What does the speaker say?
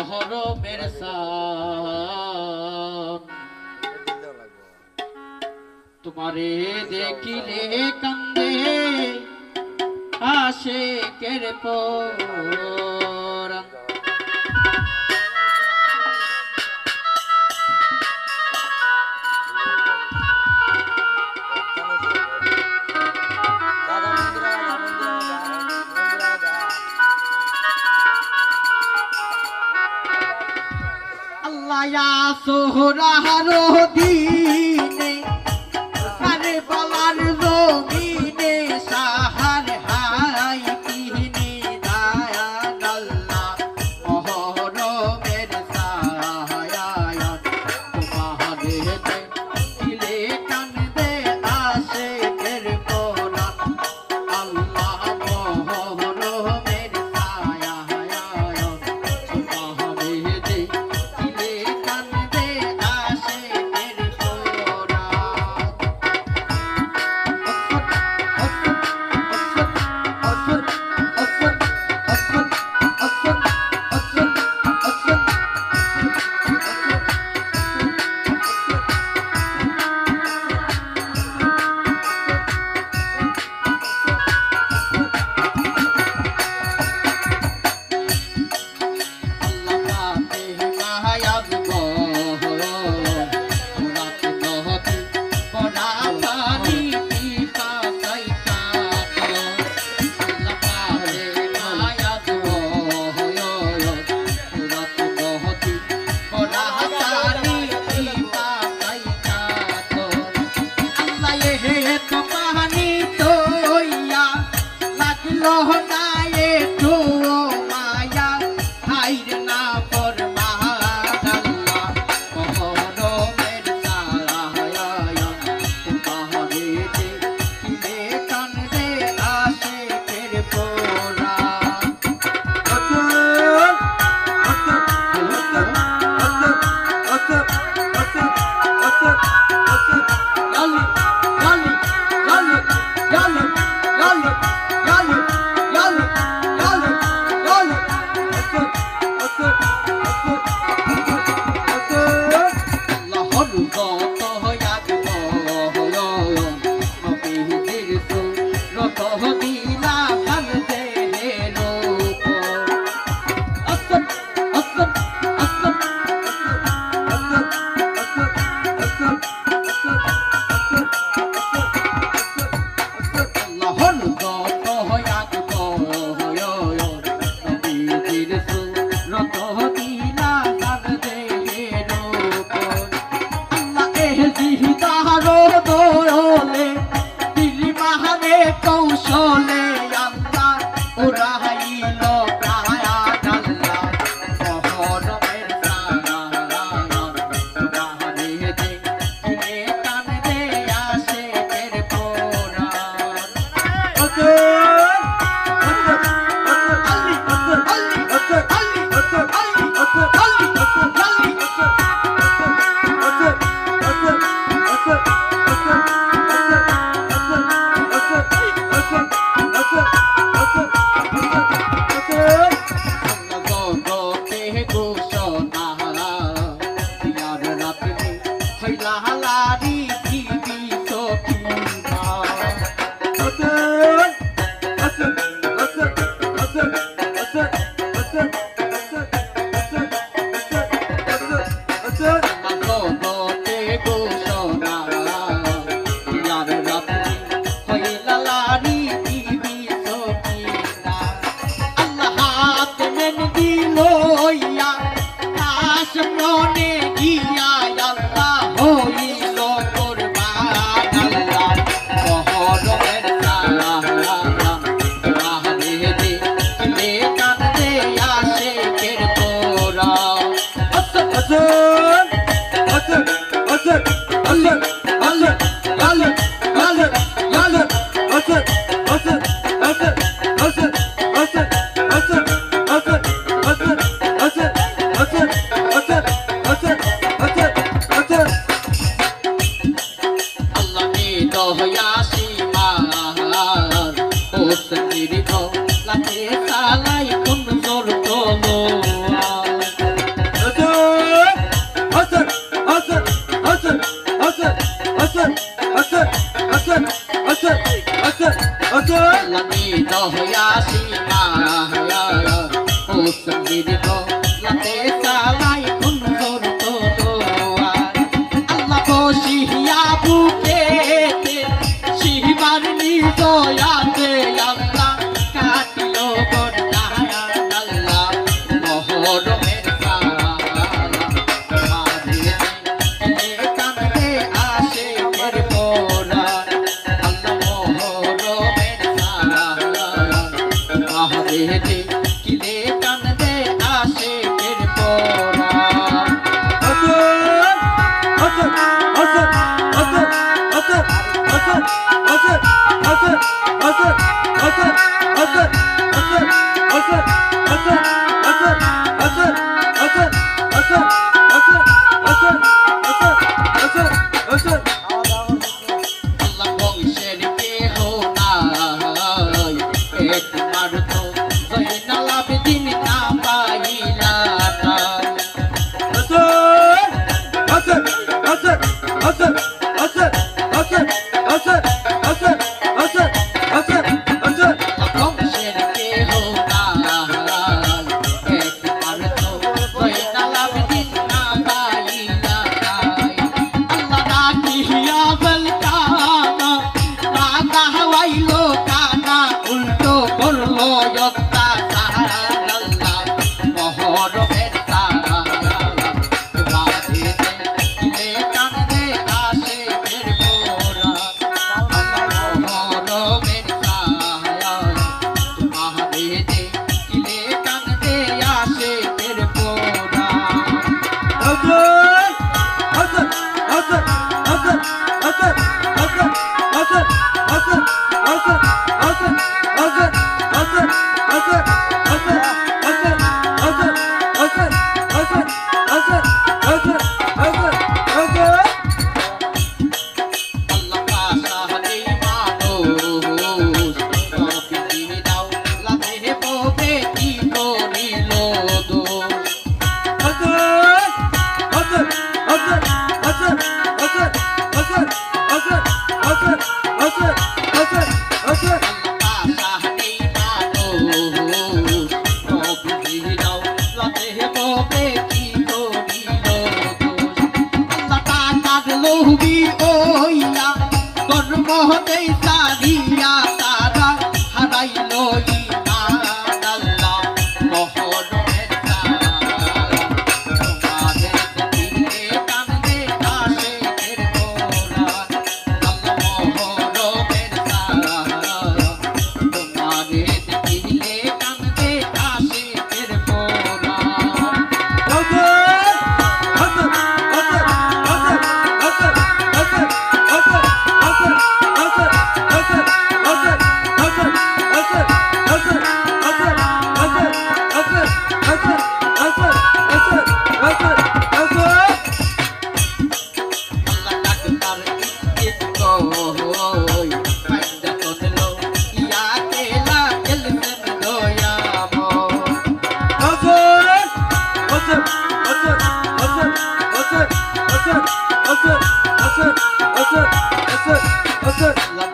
মহরমের সান তোমারে দেখিলে কান্দে আশিকের পরাণ সোহরারো দিনে কারবালার রঙিনে সাহার হাই কিনে দায়ান আল্লাহ মহরমের সায়ায়ান তোমারে দেখিলে কান্দে আশিকের পরাণ আল্লাহ মহরমের সায়ায়ান তোমারে দেখিলে কান্দে আশিকের কৌশলে আল্লাহ উড়াইল প্রায়ান আল্লাহ মহরমের সায়ায়ান তোমারে দেখিলে কান্দে আশিকের পরাণ লাতে তালাই কোন জোর তোলো लगी दोहया सीमा ओ संगीत को लते सालाई कुन जोर तो दोआ अल्लाह को सिहिया बुके ते सिहबार नी दोया ते अल्लाह काटिलो गोदाया अल्लाह मोहर में सारा मारे ने कांदे आशे पर पोरा বেহেতে কিলে কান্দে আসে এর পরা আল্লাহ বংশের কেহ নাই তোমার তো জয়নাল আবেদিন না পাইলা না বংশের কেহ নাই তোমার তো জয়নাল আবেদিন না পাইলা আল্লাহ ডাকিয়া বলকানা রাগা হওয়াইলো কানা উল্টো করলো যত্তা সারা আল্লাহ মোহর বেতা বাদে দিলে কান্দে আসে ফের পোরা মোহর বেতা বাদে দিলে কান্দে আসে ফের পোরা লোহবি ওইলা কর্ম হতে সারিয়া তারা হারাইল ঈমান আল্লাহ মোহর বেতা তোমাদের দিলে কান্দে আসে ফের পোরা আল্লাহ মোহর বেতা তোমাদের দিলে কান্দে আসে ফের পোরা Love